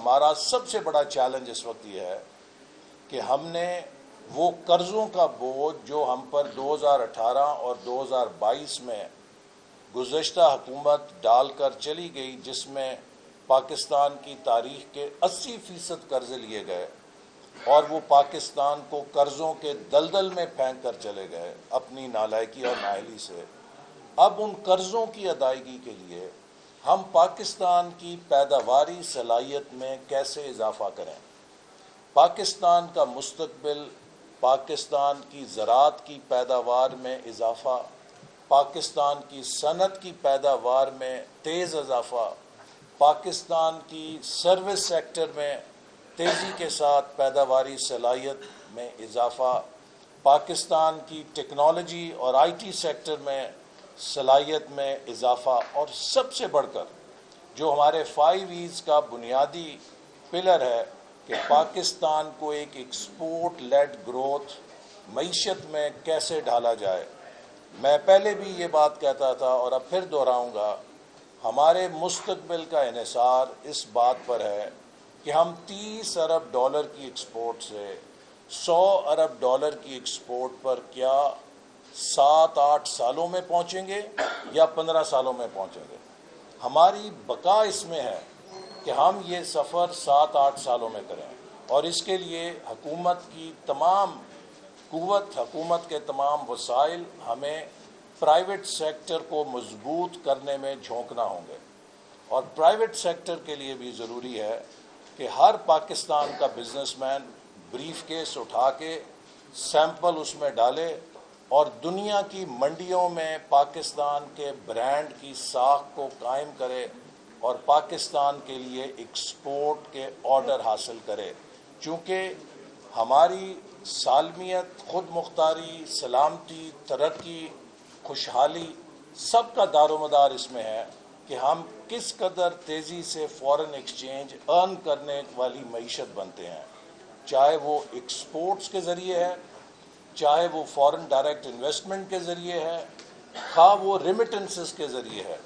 ہمارا سب سے بڑا چیلنج اس وقت یہ ہے کہ ہم نے وہ قرضوں کا بوجھ جو ہم پر 2018 اور 2022 میں گزشتہ حکومت ڈال کر چلی گئی، جس میں پاکستان کی تاریخ کے 80% قرضے لیے گئے اور وہ پاکستان کو قرضوں کے دلدل میں پھینک کر چلے گئے اپنی نالائکی اور نااہلی سے۔ اب ان قرضوں کی ادائیگی کے لیے ہم پاکستان کی پیداواری صلاحیت میں کیسے اضافہ کریں؟ پاکستان کا مستقبل، پاکستان کی زراعت کی پیداوار میں اضافہ، پاکستان کی صنعت کی پیداوار میں تیز اضافہ، پاکستان کی سروس سیکٹر میں تیزی کے ساتھ پیداواری صلاحیت میں اضافہ، پاکستان کی ٹیکنالوجی اور آئی ٹی سیکٹر میں صلاحیت میں اضافہ، اور سب سے بڑھ کر جو ہمارے 5 ایز کا بنیادی پلر ہے کہ پاکستان کو ایک ایکسپورٹ لیڈ گروتھ معیشت میں کیسے ڈھالا جائے۔ میں پہلے بھی یہ بات کہتا تھا اور اب پھر دہراؤں گا، ہمارے مستقبل کا انحصار اس بات پر ہے کہ ہم $30 ارب کی ایکسپورٹ سے $100 ارب کی ایکسپورٹ پر کیا 7-8 سالوں میں پہنچیں گے یا 15 سالوں میں پہنچیں گے۔ ہماری بقا اس میں ہے کہ ہم یہ سفر 7-8 سالوں میں کریں، اور اس کے لیے حکومت کی تمام قوت، حکومت کے تمام وسائل ہمیں پرائیویٹ سیکٹر کو مضبوط کرنے میں جھونکنا ہوں گے۔ اور پرائیویٹ سیکٹر کے لیے بھی ضروری ہے کہ ہر پاکستان کا بزنس مین بریف کیس اٹھا کے سیمپل اس میں ڈالے اور دنیا کی منڈیوں میں پاکستان کے برانڈ کی ساکھ کو قائم کرے اور پاکستان کے لیے ایکسپورٹ کے آرڈر حاصل کرے، چونکہ ہماری سالمیت، خود مختاری، سلامتی، ترقی، خوشحالی، سب کا دار و مدار اس میں ہے کہ ہم کس قدر تیزی سے فورن ایکسچینج ارن کرنے والی معیشت بنتے ہیں، چاہے وہ ایکسپورٹس کے ذریعے ہے، چاہے وہ فورن ڈائریکٹ انویسٹمنٹ کے ذریعے ہے، خواہ وہ ریمیٹنسز کے ذریعے ہے۔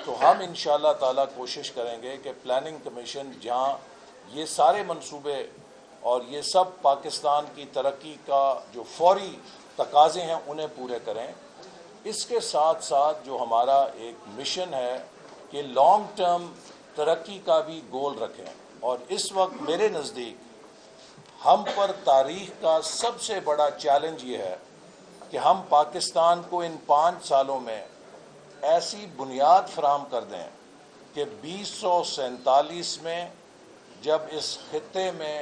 تو ہم انشاءاللہ تعالیٰ کوشش کریں گے کہ پلاننگ کمیشن جہاں یہ سارے منصوبے اور یہ سب پاکستان کی ترقی کا جو فوری تقاضے ہیں انہیں پورے کریں۔ اس کے ساتھ ساتھ جو ہمارا ایک مشن ہے کہ لانگ ٹرم ترقی کا بھی گول رکھیں، اور اس وقت میرے نزدیک ہم پر تاریخ کا سب سے بڑا چیلنج یہ ہے کہ ہم پاکستان کو ان 5 سالوں میں ایسی بنیاد فراہم کر دیں کہ 2047 میں جب اس خطے میں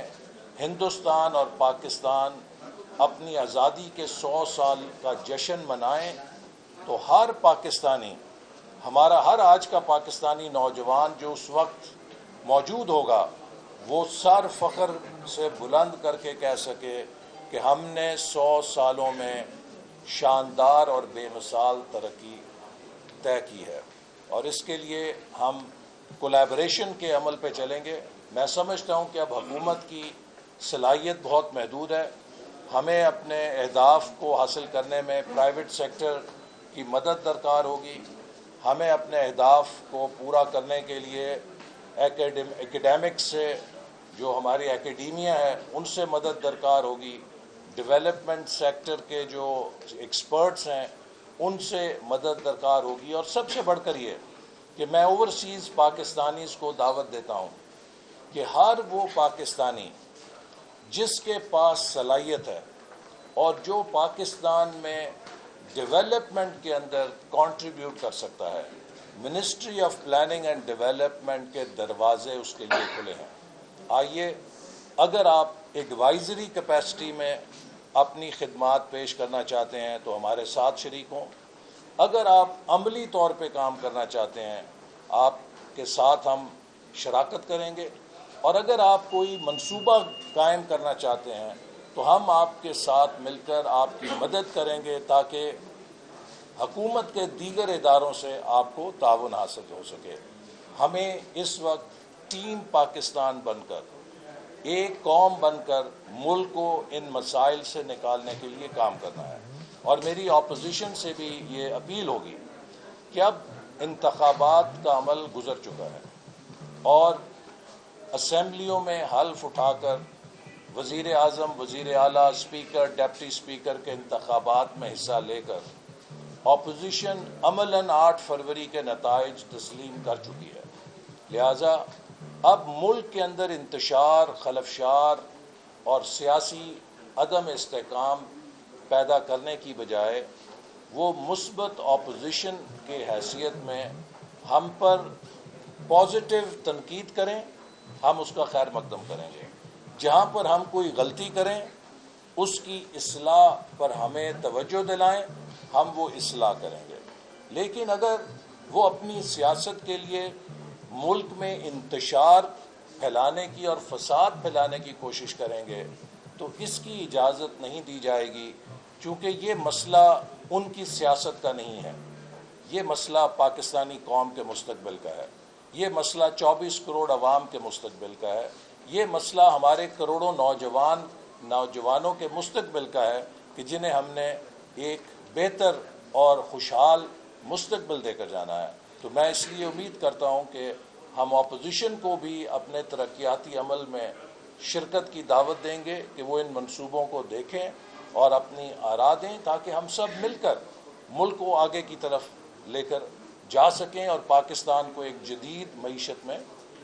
ہندوستان اور پاکستان اپنی آزادی کے 100 سال کا جشن منائیں تو ہر پاکستانی، ہمارا ہر آج کا پاکستانی نوجوان جو اس وقت موجود ہوگا، وہ سر فخر سے بلند کر کے کہہ سکے کہ ہم نے 100 سالوں میں شاندار اور بے مثال ترقی طے کی ہے، اور اس کے لیے ہم کولیبریشن کے عمل پہ چلیں گے۔ میں سمجھتا ہوں کہ اب حکومت کی صلاحیت بہت محدود ہے، ہمیں اپنے اہداف کو حاصل کرنے میں پرائیویٹ سیکٹر کی مدد درکار ہوگی، ہمیں اپنے اہداف کو پورا کرنے کے لیے ایکیڈیمک سے، جو ہماری اکیڈیمیا ہے ان سے مدد درکار ہوگی، ڈیولپمنٹ سیکٹر کے جو ایکسپرٹس ہیں ان سے مدد درکار ہوگی، اور سب سے بڑھ کر یہ کہ میں اوورسیز پاکستانیز کو دعوت دیتا ہوں کہ ہر وہ پاکستانی جس کے پاس صلاحیت ہے اور جو پاکستان میں ڈیولپمنٹ کے اندر کنٹریبیوٹ کر سکتا ہے، ministry of planning and development کے دروازے اس کے لیے کھلے ہیں۔ آئیے، اگر آپ ایڈوائزری کیپیسٹی میں اپنی خدمات پیش کرنا چاہتے ہیں تو ہمارے ساتھ شریک ہوں، اگر آپ عملی طور پہ کام کرنا چاہتے ہیں آپ کے ساتھ ہم شراکت کریں گے، اور اگر آپ کوئی منصوبہ قائم کرنا چاہتے ہیں تو ہم آپ کے ساتھ مل کر آپ کی مدد کریں گے تاکہ حکومت کے دیگر اداروں سے آپ کو تعاون حاصل ہو سکے۔ ہمیں اس وقت ٹیم پاکستان بن کر، ایک قوم بن کر ملک کو ان مسائل سے نکالنے کے لیے کام کرنا ہے، اور میری اپوزیشن سے بھی یہ اپیل ہوگی کہ اب انتخابات کا عمل گزر چکا ہے، اور اسمبلیوں میں حلف اٹھا کر وزیر اعظم، وزیر اعلیٰ، اسپیکر، ڈپٹی اسپیکر کے انتخابات میں حصہ لے کر اپوزیشن عملاً 8 فروری کے نتائج تسلیم کر چکی ہے۔ لہٰذا اب ملک کے اندر انتشار، خلفشار اور سیاسی عدم استحکام پیدا کرنے کی بجائے وہ مثبت اپوزیشن کے حیثیت میں ہم پر پازیٹیو تنقید کریں، ہم اس کا خیر مقدم کریں گے۔ جہاں پر ہم کوئی غلطی کریں اس کی اصلاح پر ہمیں توجہ دلائیں، ہم وہ اصلاح کریں گے۔ لیکن اگر وہ اپنی سیاست کے لیے ملک میں انتشار پھیلانے کی اور فساد پھیلانے کی کوشش کریں گے تو اس کی اجازت نہیں دی جائے گی، چونکہ یہ مسئلہ ان کی سیاست کا نہیں ہے، یہ مسئلہ پاکستانی قوم کے مستقبل کا ہے، یہ مسئلہ 24 کروڑ عوام کے مستقبل کا ہے، یہ مسئلہ ہمارے کروڑوں نوجوانوں کے مستقبل کا ہے کہ جنہیں ہم نے ایک بہتر اور خوشحال مستقبل دے کر جانا ہے۔ تو میں اس لیے امید کرتا ہوں کہ ہم اپوزیشن کو بھی اپنے ترقیاتی عمل میں شرکت کی دعوت دیں گے کہ وہ ان منصوبوں کو دیکھیں اور اپنی آراء دیں، تاکہ ہم سب مل کر ملک کو آگے کی طرف لے کر جا سکیں اور پاکستان کو ایک جدید معیشت میں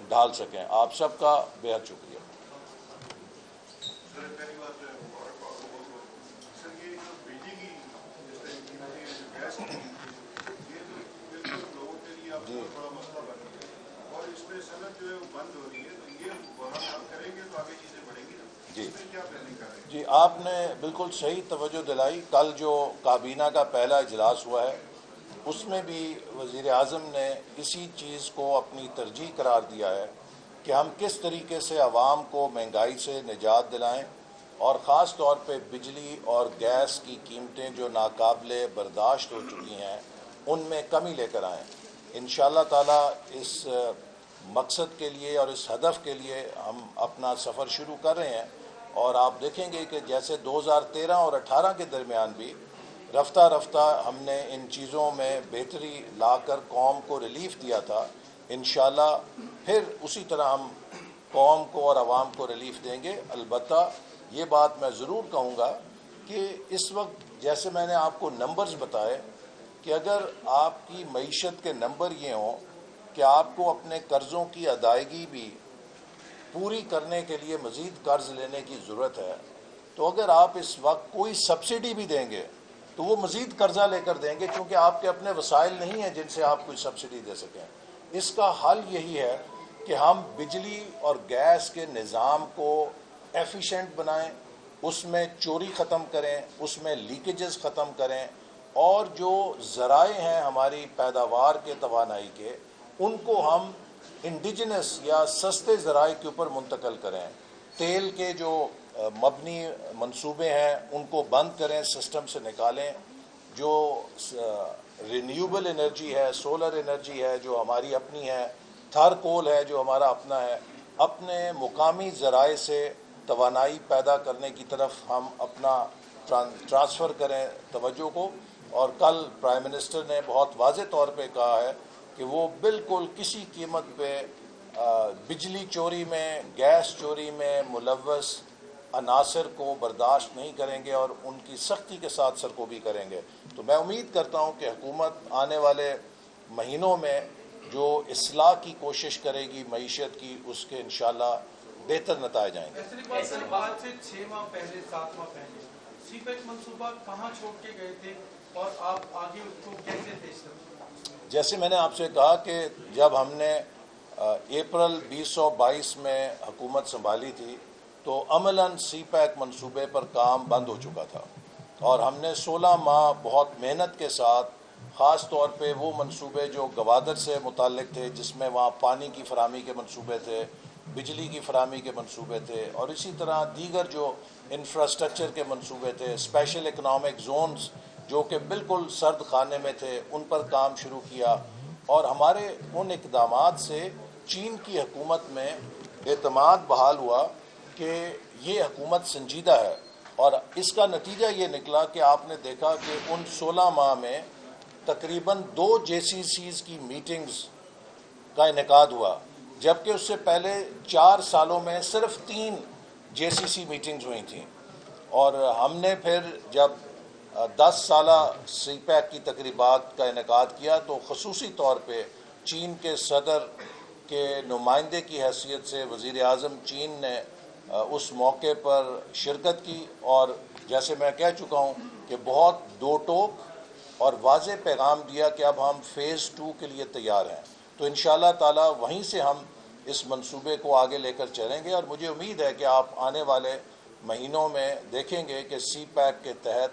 ڈھال سکیں۔ آپ سب کا بہت شکریہ۔ جی آپ نے بالکل صحیح توجہ دلائی۔ کل جو کابینہ کا پہلا اجلاس ہوا ہے اس میں بھی وزیر اعظم نے اسی چیز کو اپنی ترجیح قرار دیا ہے کہ ہم کس طریقے سے عوام کو مہنگائی سے نجات دلائیں اور خاص طور پہ بجلی اور گیس کی قیمتیں جو ناقابل برداشت ہو چکی ہیں ان میں کمی لے کر آئیں۔ انشاءاللہ تعالیٰ اس مقصد کے لیے اور اس ہدف کے لیے ہم اپنا سفر شروع کر رہے ہیں، اور آپ دیکھیں گے کہ جیسے 2013 اور 18 کے درمیان بھی رفتہ رفتہ ہم نے ان چیزوں میں بہتری لا کر قوم کو ریلیف دیا تھا، انشاءاللہ پھر اسی طرح ہم قوم کو اور عوام کو ریلیف دیں گے۔ البتہ یہ بات میں ضرور کہوں گا کہ اس وقت جیسے میں نے آپ کو نمبرز بتائے کہ اگر آپ کی معیشت کے نمبر یہ ہوں کہ آپ کو اپنے قرضوں کی ادائیگی بھی پوری کرنے کے لیے مزید قرض لینے کی ضرورت ہے، تو اگر آپ اس وقت کوئی سبسڈی بھی دیں گے تو وہ مزید قرضہ لے کر دیں گے، چونکہ آپ کے اپنے وسائل نہیں ہیں جن سے آپ کوئی سبسڈی دے سکیں۔ اس کا حل یہی ہے کہ ہم بجلی اور گیس کے نظام کو ایفیشینٹ بنائیں، اس میں چوری ختم کریں، اس میں لیکیجز ختم کریں، اور جو ذرائع ہیں ہماری پیداوار کے توانائی کے ان کو ہم انڈیجنس یا سستے ذرائع کے اوپر منتقل کریں۔ تیل کے جو مبنی منصوبے ہیں ان کو بند کریں، سسٹم سے نکالیں۔ جو رینیوبل انرجی ہے، سولر انرجی ہے جو ہماری اپنی ہے، تھر کول ہے جو ہمارا اپنا ہے، اپنے مقامی ذرائع سے توانائی پیدا کرنے کی طرف ہم اپنا ٹرانسفر کریں توجہ کو۔ اور کل پرائم منسٹر نے بہت واضح طور پہ کہا ہے کہ وہ بالکل کسی قیمت پہ بجلی چوری میں، گیس چوری میں ملوث عناصر کو برداشت نہیں کریں گے اور ان کی سختی کے ساتھ سرکوبی کریں گے۔ تو میں امید کرتا ہوں کہ حکومت آنے والے مہینوں میں جو اصلاح کی کوشش کرے گی معیشت کی، اس کے انشاءاللہ بہتر نتائج آئیں گے۔ بات سے 6 ماہ پہلے 7 ماہ پہلے سی پیک منصوبہ کہاں چھوڑ کے گئے تھے اور آپ آگے اس کو کیسے پیش کرتے ہیں؟ جیسے میں نے آپ سے کہا کہ جب ہم نے اپریل 2022 میں حکومت سنبھالی تھی تو عملاً سی پیک منصوبے پر کام بند ہو چکا تھا، اور ہم نے 16 ماہ بہت محنت کے ساتھ خاص طور پہ وہ منصوبے جو گوادر سے متعلق تھے، جس میں وہاں پانی کی فراہمی کے منصوبے تھے، بجلی کی فراہمی کے منصوبے تھے، اور اسی طرح دیگر جو انفراسٹرکچر کے منصوبے تھے، اسپیشل اکنامک زونز جو کہ بالکل سرد خانے میں تھے، ان پر کام شروع کیا۔ اور ہمارے ان اقدامات سے چین کی حکومت میں اعتماد بحال ہوا کہ یہ حکومت سنجیدہ ہے، اور اس کا نتیجہ یہ نکلا کہ آپ نے دیکھا کہ ان 16 ماہ میں تقریباً 2 JCCs کی میٹنگز کا انعقاد ہوا، جبکہ اس سے پہلے 4 سالوں میں صرف 3 JCC میٹنگز ہوئی تھیں، اور ہم نے پھر جب 10 سالہ سی پیک کی تقریبات کا انعقاد کیا تو خصوصی طور پہ چین کے صدر کے نمائندے کی حیثیت سے وزیر اعظم چین نے اس موقع پر شرکت کی، اور جیسے میں کہہ چکا ہوں کہ بہت دو ٹوک اور واضح پیغام دیا کہ اب ہم فیز 2 کے لیے تیار ہیں۔ تو انشاءاللہ تعالی وہیں سے ہم اس منصوبے کو آگے لے کر چلیں گے، اور مجھے امید ہے کہ آپ آنے والے مہینوں میں دیکھیں گے کہ سی پیک کے تحت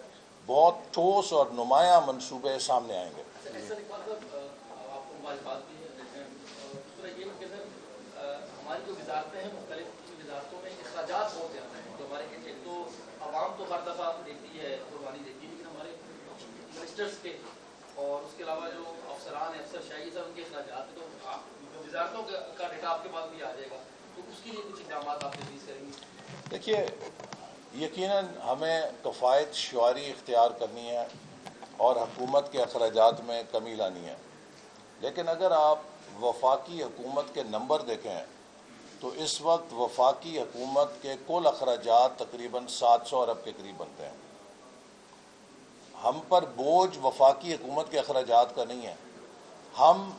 بہت ٹھوس اور نمایاں منصوبے سامنے آئیں گے۔ ہماری جو وزارتیں ہیں مختلف وزارتوں میں اخراجات بہت زیادہ ہیں، جو ہمارے ایک تو عوام تو ہر دفعہ دیتی ہے قربانی دیتی ہے، لیکن ہمارے منسٹرز کے اور اس کے علاوہ جو افسران ہیں، افسر شاہی صاحب ان کے اخراجات، تو وزارتوں کا ڈیٹا آپ کے پاس بھی آ جائے گا، تو اس کے لیے کچھ اقدامات آپ تجویز کریں گے؟ دیکھیے، یقیناً ہمیں کفایت شعاری اختیار کرنی ہے اور حکومت کے اخراجات میں کمی لانی ہے، لیکن اگر آپ وفاقی حکومت کے نمبر دیکھیں تو اس وقت وفاقی حکومت کے کل اخراجات تقریباً 700 ارب کے قریب بنتے ہیں۔ ہم پر بوجھ وفاقی حکومت کے اخراجات کا نہیں ہے، ہم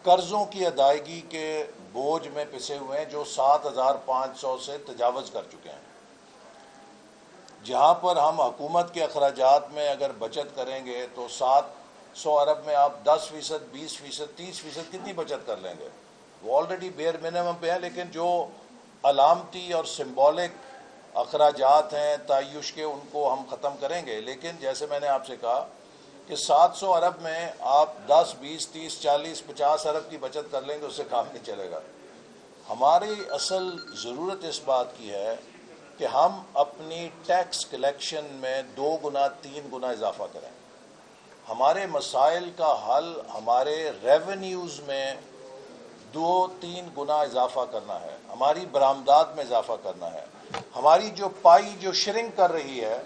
قرضوں کی ادائیگی کے بوجھ میں پسے ہوئے ہیں جو 7500 سے تجاوز کر چکے ہیں۔ جہاں پر ہم حکومت کے اخراجات میں اگر بچت کریں گے تو 700 ارب میں آپ 10%، 20%، 30% کتنی بچت کر لیں گے؟ وہ آلریڈی بیئر منیمم پہ ہیں، لیکن جو علامتی اور سمبولک اخراجات ہیں تعیش کے، ان کو ہم ختم کریں گے۔ لیکن جیسے میں نے آپ سے کہا کہ 700 ارب میں آپ 10، 20، 30، 40، 50 ارب کی بچت کر لیں گے، اس سے کام نہیں چلے گا۔ ہماری اصل ضرورت اس بات کی ہے کہ ہم اپنی ٹیکس کلیکشن میں 2 گنا 3 گنا اضافہ کریں۔ ہمارے مسائل کا حل ہمارے ریونیوز میں 2-3 گنا اضافہ کرنا ہے، ہماری برآمدات میں اضافہ کرنا ہے، ہماری جو پائی جو شرنک کر رہی ہے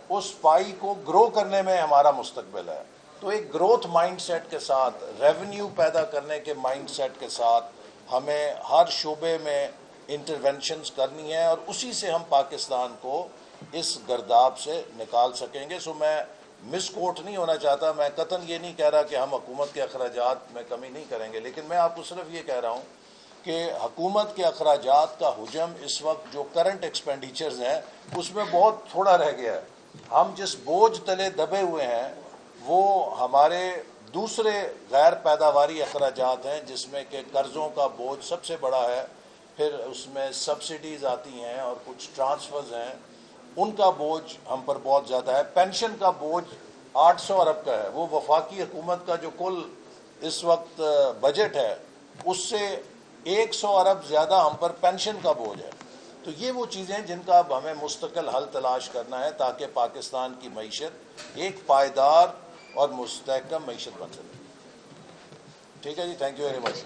اس پائی کو گرو کرنے میں ہمارا مستقبل ہے۔ تو ایک گروتھ مائنڈ سیٹ کے ساتھ، ریونیو پیدا کرنے کے مائنڈ سیٹ کے ساتھ ہمیں ہر شعبے میں انٹرونشنز کرنی ہے، اور اسی سے ہم پاکستان کو اس گرداب سے نکال سکیں گے۔ سو میں مس کوٹ نہیں ہونا چاہتا، میں قطعاً یہ نہیں کہہ رہا کہ ہم حکومت کے اخراجات میں کمی نہیں کریں گے، لیکن میں آپ کو صرف یہ کہہ رہا ہوں کہ حکومت کے اخراجات کا حجم اس وقت جو کرنٹ ایکسپینڈیچرز ہیں اس میں بہت تھوڑا رہ گیا ہے۔ ہم جس بوجھ تلے دبے ہوئے ہیں وہ ہمارے دوسرے غیر پیداواری اخراجات ہیں، جس میں کہ قرضوں کا بوجھ سب سے بڑا ہے، پھر اس میں سبسڈیز آتی ہیں اور کچھ ٹرانسفرز ہیں، ان کا بوجھ ہم پر بہت زیادہ ہے۔ پینشن کا بوجھ 800 ارب کا ہے، وہ وفاقی حکومت کا جو کل اس وقت بجٹ ہے اس سے 100 ارب زیادہ ہم پر پینشن کا بوجھ ہے۔ تو یہ وہ چیزیں ہیں جن کا اب ہمیں مستقل حل تلاش کرنا ہے تاکہ پاکستان کی معیشت ایک پائیدار اور مستحکم معیشت بن سکے۔ ٹھیک ہے جی، تھینک یو ویری مچ۔